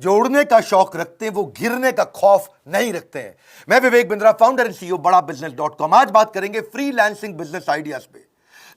जो उड़ने का शौक रखते हैं वो गिरने का खौफ नहीं रखते हैं। मैं Vivek Bindra, founder and CEO बड़ा बिजनेस.com। आज बात करेंगे फ्रीलांसिंग बिजनेस आइडियाज पे।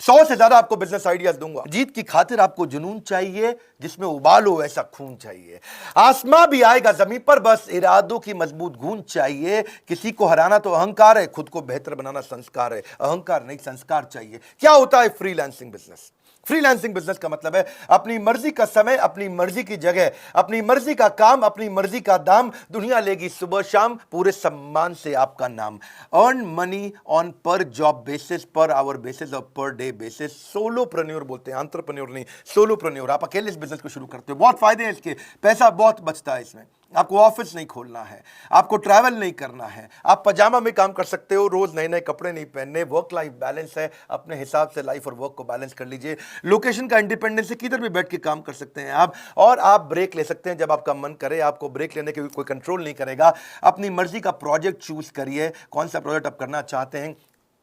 100 से ज्यादा आपको बिजनेस आइडियाज दूंगा। जीत की खातिर आपको जुनून चाहिए, जिसमें उबाल हो ऐसा खून चाहिए। आसमां भी आएगा जमीन पर, बस इरादों की मजबूत गूंज चाहिए। किसी को हराना तो अहंकार है, खुद को बेहतर बनाना संस्कार है। अहंकार नहीं, संस्कार चाहिए। क्या होता है फ्रीलांसिंग बिजनेस? फ्रीलांसिंग बिजनेस का मतलब है अपनी मर्जी का समय, अपनी मर्जी की जगह, अपनी मर्जी का काम, अपनी मर्जी का दाम। दुनिया लेगी सुबह शाम, पूरे सम्मान से आपका नाम। अर्न मनी ऑन पर job basis, per hour basis और पर डे बेसिस। सोलोप्रेन्योर बोलते हैं, एंटरप्रेन्योर नहीं, सोलोप्रेन्योर। आप अकेले इस बिजनेस को शुरू करते हो, बहुत फायदे हैं इसके, पैसा बहुत बचता है इसमें। आपको ऑफिस नहीं खोलना है, आपको ट्रैवल नहीं करना है, आप पजामा में काम कर सकते हो, रोज नए नए कपड़े नहीं पहनने। वर्क लाइफ बैलेंस है, अपने हिसाब से लाइफ और वर्क को बैलेंस कर लीजिए। लोकेशन का इंडिपेंडेंस है, किधर भी बैठ के काम कर सकते हैं आप, और आप ब्रेक ले सकते हैं जब आपका मन करे। आपको ब्रेक लेने के कोई कंट्रोल नहीं करेगा। अपनी मर्जी का प्रोजेक्ट चूज करिए, कौन सा प्रोजेक्ट आप करना चाहते हैं।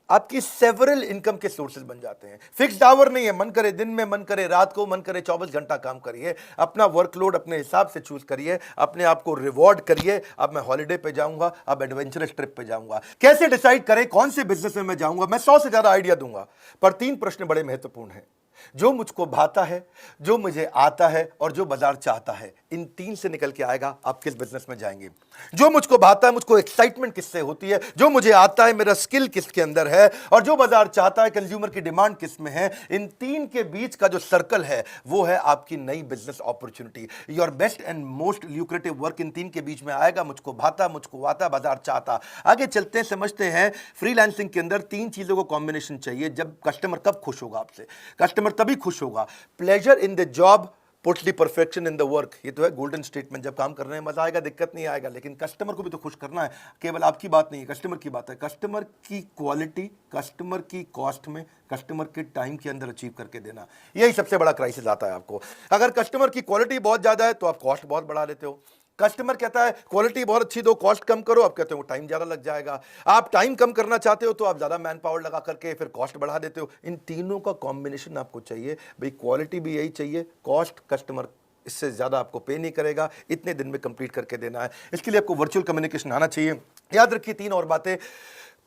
आपकी सेवरल इनकम के सोर्सेज बन जाते हैं। फिक्स्ड आवर नहीं है, मन करे दिन में, मन करे रात को, मन करे 24 घंटा काम करिए। अपना वर्कलोड अपने हिसाब से चूज करिए, अपने आप को रिवॉर्ड करिए। अब मैं हॉलिडे पे जाऊंगा, अब एडवेंचरस ट्रिप पे जाऊंगा। कैसे डिसाइड करें कौन से बिजनेस में मैं जाऊंगा? मैं 100 से ज्यादा आइडिया दूंगा, पर 3 प्रश्न बड़े महत्वपूर्ण हैं। जो मुझको भाता है, जो मुझे आता है, और जो बाजार चाहता है। इन 3 से निकल के आएगा आप किस बिजनेस में जाएंगे। जो मुझको भाता है, मुझको एक्साइटमेंट किससे होती है, जो मुझे आता है, मेरा स्किल किसके अंदर है, और जो बाजार चाहता है, कंज्यूमर की डिमांड किस में है। इन 3 के बीच का जो सर्कल है वो है आपकी नई business opportunity. Your best and most lucrative work in 3 के बीच में आएगा। मुझको भाता, मुझको आता, बाजार चाहता। आगे चलते हैं, समझते हैं। फ्रीलांसिंग के अंदर 3 चीजों को कॉम्बिनेशन चाहिए। जब कस्टमर कब खुश होगा आपसे? कस्टमर तभी खुश होगा, pleasure in the job puts the perfection in the work. ये तो है गोल्डन स्टेटमेंट। जब काम करने में मजा आएगा, दिक्कत नहीं आएगा, लेकिन कस्टमर को भी तो खुश करना है। केवल आपकी बात नहीं है, कस्टमर की बात है। कस्टमर की क्वालिटी, कस्टमर की कॉस्ट में, कस्टमर के टाइम के अंदर अचीव करके देना, यही सबसे बड़ा क्राइसिस आता है आपको। अगर कस्टमर की क्वालिटी बहुत ज्यादा है तो आप कॉस्ट बहुत बढ़ा लेते हो। कस्टमर कहता है क्वालिटी बहुत अच्छी दो, कॉस्ट कम करो, आप कहते हो टाइम ज्यादा लग जाएगा। आप टाइम कम करना चाहते हो तो आप ज्यादा मैन पावर लगा करके फिर कॉस्ट बढ़ा देते हो। इन तीनों का कॉम्बिनेशन आपको चाहिए भाई। क्वालिटी भी यही चाहिए, कॉस्ट, कस्टमर इससे ज्यादा आपको पे नहीं करेगा, इतने दिन में कंप्लीट करके देना है। इसके लिए आपको वर्चुअल कम्युनिकेशन आना चाहिए। याद रखिए 3 और बातें।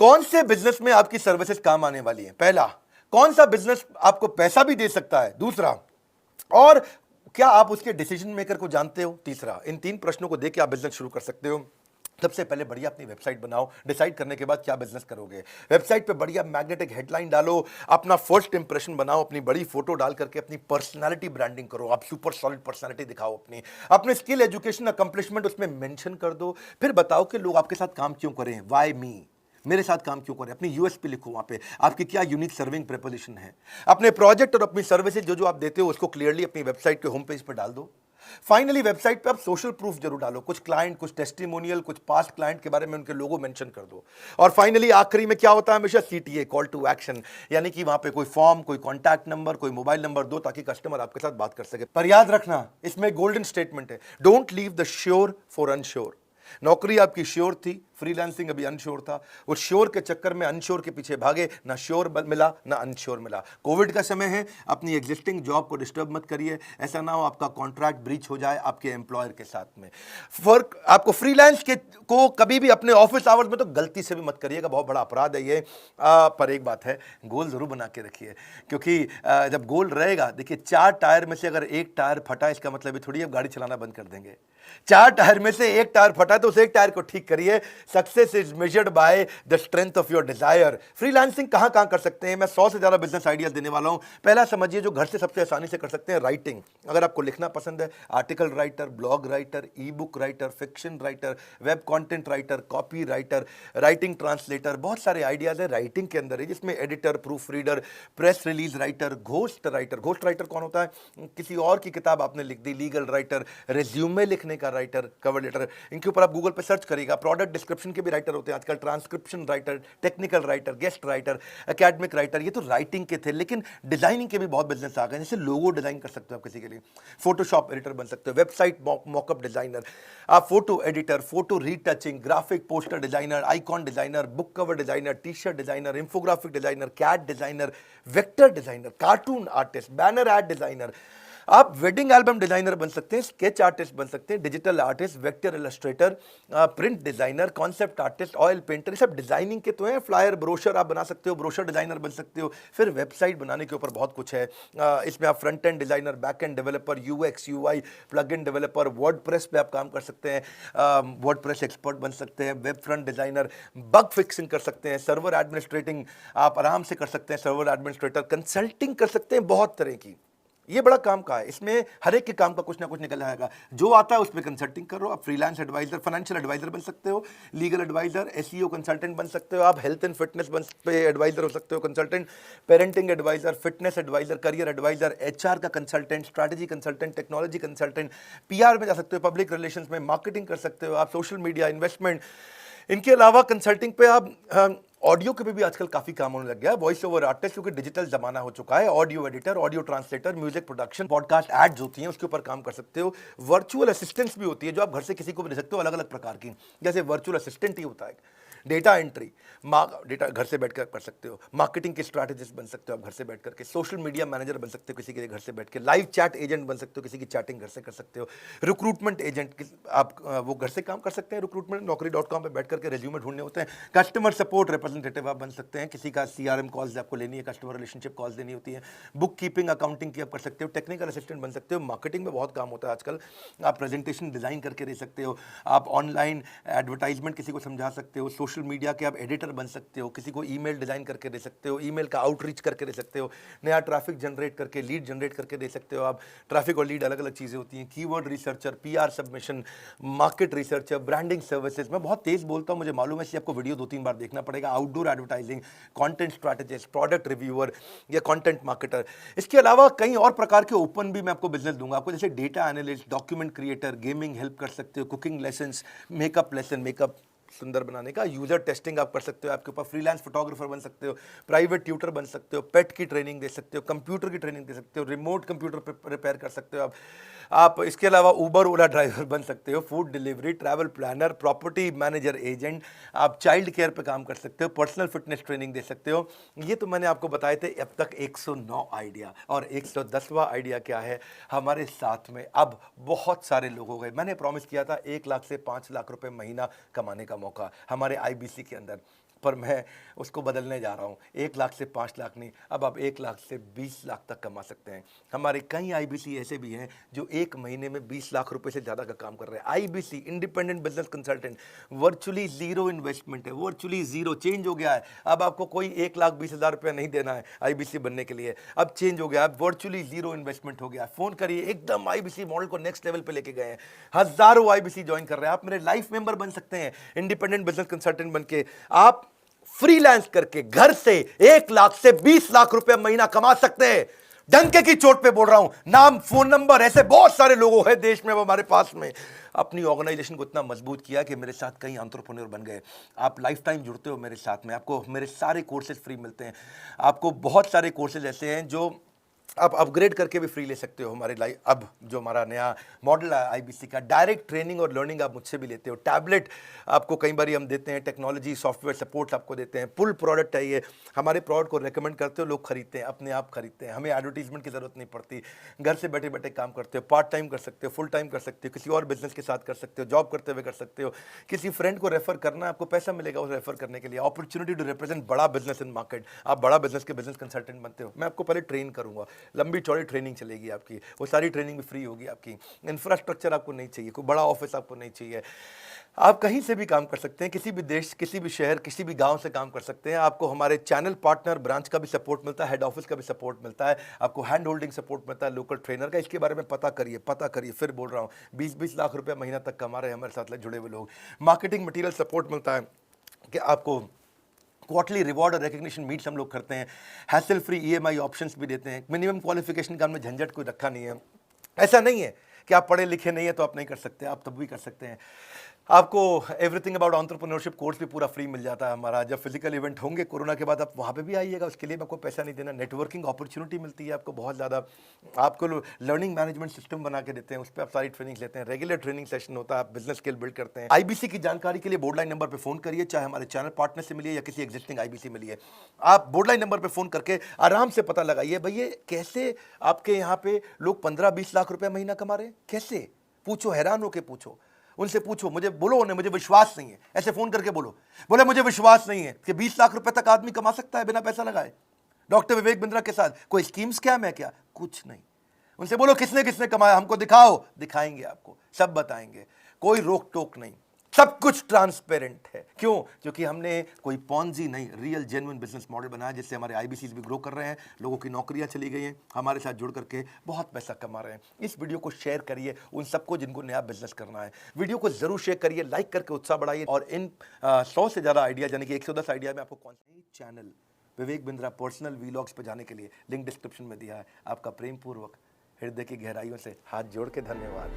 कौन से बिजनेस में आपकी सर्विसेज काम आने वाली है? पहला, कौन सा बिजनेस आपको पैसा भी दे सकता है? दूसरा, और क्या आप उसके डिसीजन मेकर को जानते हो? तीसरा। इन 3 प्रश्नों को देके आप बिजनेस शुरू कर सकते हो। सबसे पहले बढ़िया अपनी वेबसाइट बनाओ। डिसाइड करने के बाद क्या बिजनेस करोगे, वेबसाइट पे बढ़िया मैग्नेटिक हेडलाइन डालो, अपना फर्स्ट इंप्रेशन बनाओ, अपनी बड़ी फोटो डाल करके अपनी पर्सनालिटी ब्रांडिंग करो। आप सुपर सॉलिड पर्सनालिटी दिखाओ अपने स्किल, एजुकेशन, अकम्पलिशमेंट उसमें मेंशन कर दो। फिर बताओ कि लोग आपके साथ काम क्यों करें, व्हाई मी, मेरे साथ काम क्यों करें। अपनी यूएसपी लिखो, वहां पे आपकी क्या यूनिक सर्विंग प्रेपोजिशन है। अपने प्रोजेक्ट और अपनी सर्विसेज जो आप देते हो उसको क्लियरली अपनी वेबसाइट के होम पेज पर डाल दो। फाइनली वेबसाइट पे आप सोशल प्रूफ जरूर डालो, कुछ क्लाइंट, कुछ टेस्टिमोनियल, कुछ पास्ट क्लाइंट के बारे में उनके लोगो मेंशन कर दो। और फाइनली आखिरी में क्या होता है हमेशा? सीटीए, कॉल टू एक्शन, यानी कि वहां पे कोई फॉर्म, कोई कॉन्टैक्ट नंबर, कोई मोबाइल नंबर दो ताकि कस्टमर आपके साथ बात कर सके। पर याद रखना, इसमें गोल्डन स्टेटमेंट है, don't leave the sure for unsure. नौकरी आपकी श्योर थी, फ्रीलांसिंग अभी अनश्योर था। उस श्योर के चक्कर में अनश्योर के पीछे भागे, ना श्योर मिला ना अनश्योर मिला। कोविड का समय है, अपनी एग्जिस्टिंग जॉब को डिस्टर्ब मत करिए। ऐसा ना हो आपका कॉन्ट्रैक्ट ब्रीच हो जाए आपके एम्प्लॉयर के साथ में। फर्क आपको फ्रीलांस के को कभी भी अपने ऑफिस आवर्स में तो गलती से भी मत करिएगा, बहुत बड़ा अपराध है ये। पर एक बात है, गोल जरूर बना के रखिए, क्योंकि जब गोल रहेगा, देखिए 4 टायर में से अगर एक टायर फटा, इसका मतलब ये थोड़ी आप गाड़ी चलाना बंद कर देंगे। 4 टायर में से एक टायर फटा तो उस एक टायर को ठीक करिए। Success is measured by the strength of your desire. Freelancing कहां कहां कर सकते हैं? मैं 100 से ज्यादा बिजनेस आइडियाज देने वाला हूं। पहला समझिए, जो घर से सबसे आसानी से कर सकते हैं, राइटिंग। अगर आपको लिखना पसंद है, आर्टिकल राइटर, ब्लॉग राइटर, ई book writer, fiction writer, web content writer, copy writer, writing translator, बहुत सारे आइडियाज है राइटिंग के अंदर है, जिसमें editor, proof reader, press release writer, ghost writer. Ghost writer कौन होता है? किसी और की किताब आपने लिख दी। लीगल राइटर, रेज्यूमे लिखने का राइटर, कवर लेटर, इनके ऊपर आप गूगल पे सर्च करिएगा। प्रोडक्ट डिस्क्रिप्शन के भी राइटर होते हैं आजकल, transcription writer, technical writer, guest writer, academic writer. ये तो राइटिंग के थे, लेकिन डिजाइनिंग के भी बहुत बिजनेस आ गए। जैसे लोगो डिजाइन कर सकते हो आप किसी के लिए, फोटोशॉप एडिटर बन सकते हो, वेबसाइट मॉकअप डिजाइनर, आप photo editor, photo retouching, graphic poster designer, icon designer, book cover designer, T shirt designer, infographic designer, cat designer, vector designer, cartoon artist, banner ad designer, आप wedding album designer बन सकते हैं, sketch artist बन सकते हैं, digital artist, vector illustrator, print designer, concept artist, oil painter, सब designing के तो हैं। फ्लायर, ब्रोशर आप बना सकते हो, ब्रोशर डिजाइनर बन सकते हो। फिर वेबसाइट बनाने के ऊपर बहुत कुछ है। इसमें आप front end designer, back end developer, UX UI, plug in developer, WordPress पे आप काम कर सकते हैं, वर्डप्रेस एक्सपर्ट बन सकते हैं, web front designer, bug fixing कर सकते हैं, सर्वर एडमिनिस्ट्रेटिंग आप आराम से कर सकते हैं, सर्वर एडमिनिस्ट्रेटर, कंसल्टिंग कर सकते हैं, बहुत तरह की। ये बड़ा काम का है, इसमें हर एक के काम का कुछ ना कुछ निकल आएगा। जो आता है उसमें कंसल्टिंग करो। आप फ्रीलांस एडवाइजर, फाइनेंशियल एडवाइजर बन सकते हो, लीगल एडवाइजर, एसईओ कंसल्टेंट बन सकते हो, आप हेल्थ एंड फिटनेस पे एडवाइजर हो सकते हो, consultant, parenting advisor, fitness advisor, career advisor, HR का consultant, strategy consultant, technology consultant, PR में जा सकते हो, पब्लिक रिलेशंस में, मार्केटिंग कर सकते हो आप, सोशल मीडिया, इन्वेस्टमेंट। इनके अलावा कंसल्टिंग पे आप ऑडियो के भी आजकल काफी काम होने लग गया है। वॉइस ओवर आर्टिस्ट, क्योंकि डिजिटल जमाना हो चुका है, audio editor, audio translator, music production, podcast ads होती हैं, उसके ऊपर काम कर सकते हो। वर्चुअल असिस्टेंट्स भी होती है जो आप घर से किसी को भी दे सकते हो, अलग अलग प्रकार की। जैसे वर्चुअल असिस्टेंट ही होता है, डेटा एंट्री, डेटा घर से बैठकर कर सकते हो। मार्केटिंग के स्ट्रैटेजिस्ट बन सकते हो आप घर से बैठ करके। सोशल मीडिया मैनेजर बन सकते हो किसी के लिए घर से बैठ के। लाइव चैट एजेंट बन सकते हो, किसी की चैटिंग घर से कर सकते हो। रिक्रूटमेंट एजेंट आप वो घर से काम कर सकते हैं। रिक्रूटमेंट naukri.com पे बैठ करके रेज्यूमे ढूंढने होते हैं। कस्टमर सपोर्ट रिप्रेजेंटेटिव आप बन सकते हैं, किसी का सीआरएम कॉल्स आपको लेनी है, कस्टमर रिलेशनशिप कॉल्स देनी होती है। बुक कीपिंग, अकाउंटिंग की आप कर सकते हो। टेक्निकल असिस्टेंट बन सकते हो। मार्केटिंग में बहुत काम होता है आजकल, आप प्रेजेंटेशन डिजाइन करके दे सकते हो। आप ऑनलाइन एडवर्टाइजमेंट किसी को समझा सकते हो। सोशल मीडिया के आप एडिटर बन सकते हो, किसी को ईमेल डिजाइन करके दे सकते हो, ईमेल का आउटरीच करके दे सकते हो, नया ट्रैफिक जनरेट करके, लीड जनरेट करके दे सकते हो आप। ट्रैफिक और लीड अलग अलग चीज़ें होती हैं। Keyword researcher, PR submission, market researcher, branding services. मैं बहुत तेज बोलता हूँ, मुझे मालूम है, इसलिए आपको वीडियो 2-3 बार देखना पड़ेगा। Outdoor advertising, content strategist, product reviewer या कंटेंट मार्केटर। इसके अलावा कई और प्रकार के ओपन भी मैं आपको बिजनेस दूंगा आपको, जैसे data analyst, document creator, gaming help कर सकते हो, cooking lessons, makeup lesson, makeup सुंदर बनाने का, यूजर टेस्टिंग आप कर सकते हो, आपके ऊपर फ्रीलांस फोटोग्राफर बन सकते हो, प्राइवेट ट्यूटर बन सकते हो, पेट की ट्रेनिंग दे सकते हो, कंप्यूटर की ट्रेनिंग दे सकते हो, रिमोट कंप्यूटर रिपेयर कर सकते हो आप इसके अलावा उबर ओला ड्राइवर बन सकते हो, food delivery, travel planner, property manager agent, आप चाइल्ड केयर पे काम कर सकते हो, पर्सनल फिटनेस ट्रेनिंग दे सकते हो। ये तो मैंने आपको बताए थे अब तक 109 आइडिया, और 110वां आइडिया क्या है, हमारे साथ में अब बहुत सारे लोग हो गए। मैंने प्रॉमिस किया था 1 लाख से 5 लाख रुपए महीना कमाने का मौका हमारे आईबीसी के अंदर, पर मैं उसको बदलने जा रहा हूँ। 1 लाख से 5 लाख नहीं, अब आप 1 लाख से 20 लाख तक कमा सकते हैं। हमारे कई आईबीसी ऐसे भी हैं जो एक महीने में 20 लाख रुपए से ज़्यादा का काम कर रहे हैं। IBC, independent business consultant, virtually zero investment है, वर्चुअली जीरो। चेंज हो गया है, अब आपको कोई 1,20,000 रुपये नहीं देना है आईबीसी बनने के लिए, अब चेंज हो गया है, वर्चुअली जीरो इन्वेस्टमेंट हो गया है। फोन करिए, एकदम आईबीसी मॉडल को नेक्स्ट लेवल पे लेके गए हैं, हजारों आईबीसी ज्वाइन कर रहे हैं। आप मेरे लाइफ मेंबर बन सकते हैं, इंडिपेंडेंट बिजनेस कंसल्टेंट बन के। आप फ्रीलांस करके घर से 1 लाख से 20 लाख रुपए महीना कमा सकते हैं। डंके की चोट पे बोल रहा हूं, नाम, फोन नंबर, ऐसे बहुत सारे लोगों हैं देश में, वो हमारे पास में अपनी ऑर्गेनाइजेशन को इतना मजबूत किया कि मेरे साथ कई एंटरप्रेन्योर बन गए। आप लाइफ टाइम जुड़ते हो मेरे साथ में, आपको मेरे सारे कोर्सेज फ्री मिलते हैं। आपको बहुत सारे कोर्सेज ऐसे हैं जो आप अपग्रेड करके भी फ्री ले सकते हो। हमारे लाइफ अब जो हमारा नया मॉडल है आईबीसी का, डायरेक्ट ट्रेनिंग और लर्निंग आप मुझसे भी लेते हो। टैबलेट आपको कई बार हम देते हैं, टेक्नोलॉजी सॉफ्टवेयर सपोर्ट आपको देते हैं। फुल प्रोडक्ट है ये, हमारे प्रोडक्ट को रेकमेंड करते हो, लोग खरीदते हैं, अपने आप खरीदते हैं, हमें एडवर्टीजमेंट की जरूरत नहीं पड़ती। घर से बैठे बैठे काम करते हो, पार्ट टाइम कर सकते हो, फुल टाइम कर सकते हो, किसी और बिजनेस के साथ कर सकते हो, जॉब करते हुए कर सकते हो। किसी फ्रेंड को रेफर करना है, आपको पैसा मिलेगा उसे रेफर करने के लिए। अपॉर्चुनिटी टू रिप्रेजेंट बड़ा बिजनेस इन मार्केट, आप बड़ा बिजनेस के बिजनेस कंसल्टेंट बनते हो। मैं आपको पहले ट्रेन करूंगा, लंबी चौड़ी ट्रेनिंग चलेगी आपकी, वो सारी ट्रेनिंग भी फ्री होगी आपकी। इंफ्रास्ट्रक्चर आपको नहीं चाहिए, कोई बड़ा ऑफिस आपको नहीं चाहिए, आप कहीं से भी काम कर सकते हैं, किसी भी देश, किसी भी शहर, किसी भी गांव से काम कर सकते हैं। आपको हमारे चैनल पार्टनर ब्रांच का भी सपोर्ट मिलता है, हेड ऑफिस का भी सपोर्ट मिलता है, आपको हैंड होल्डिंग सपोर्ट मिलता है लोकल ट्रेनर का। इसके बारे में पता करिए, फिर बोल रहा हूँ, 20-20 लाख रुपए महीना तक कमा रहे हैं हमारे साथ जुड़े हुए लोग। मार्केटिंग मटीरियल सपोर्ट मिलता है कि आपको क्वार्टरली रिवॉर्ड और रिकग्निशन मीट्स हम लोग करते हैं, हैसल फ्री ईएमआई ऑप्शंस भी देते हैं। मिनिमम क्वालिफिकेशन का हमने झंझट कोई रखा नहीं है। ऐसा नहीं है कि आप पढ़े लिखे नहीं है तो आप नहीं कर सकते, आप तब भी कर सकते हैं। आपको एवरीथिंग अबाउट एंटरप्रेन्योरशिप कोर्स भी पूरा फ्री मिल जाता है हमारा। जब फिजिकल इवेंट होंगे कोरोना के बाद, आप वहाँ पे भी आइएगा, उसके लिए आपको पैसा नहीं देना। नेटवर्किंग अपॉर्चुनिटी मिलती है आपको बहुत ज़्यादा। आपको लर्निंग मैनेजमेंट सिस्टम बना के देते हैं, उस पर आप सारी ट्रेनिंग लेते हैं। रेगुलर ट्रेनिंग सेशन होता है, आप बिजनेस स्किल बिल्ड करते हैं। आईबीसी की जानकारी के लिए बोर्डलाइन नंबर पर फोन करिए, चाहे हमारे चैनल पार्टनर से मिलिए या किसी एग्जिस्टिंग आईबीसी मिलिए। आप बोर्डलाइन नंबर पर फोन करके आराम से पता लगाइए भैया कैसे आपके यहाँ पे लोग 15-20 लाख रुपए महीना कमा रहे हैं, कैसे? पूछो, हैरान होके पूछो, उनसे पूछो। मुझे बोलो उन्हें, मुझे विश्वास नहीं है, ऐसे फोन करके बोलो, बोले मुझे विश्वास नहीं है कि 20 लाख रुपए तक आदमी कमा सकता है बिना पैसा लगाए डॉक्टर विवेक बिंद्रा के साथ। कोई स्कीम स्कैम है क्या? कुछ नहीं। उनसे बोलो किसने किसने कमाया, हमको दिखाओ, दिखाएंगे आपको, सब बताएंगे, कोई रोक टोक नहीं, सब कुछ ट्रांसपेरेंट है। क्यों? क्योंकि हमने कोई पॉन्जी नहीं, रियल जेन्युइन बिजनेस मॉडल बनाया, जिससे हमारे आईबीसीज भी ग्रो कर रहे हैं, लोगों की नौकरियां चली गई हैं, हमारे साथ जुड़ करके बहुत पैसा कमा रहे हैं। इस वीडियो को शेयर करिए उन सबको जिनको नया बिजनेस करना है। वीडियो को जरूर शेयर करिए, लाइक करके उत्साह बढ़ाइए। और इन 100 से ज़्यादा आइडिया, यानी कि 110 आइडिया में आपको कौन सा channel Vivek Bindra personal vlogs पर जाने के लिए लिंक डिस्क्रिप्शन में दिया है। आपका प्रेम पूर्वक हृदय की गहराइयों से हाथ जोड़ के धन्यवाद।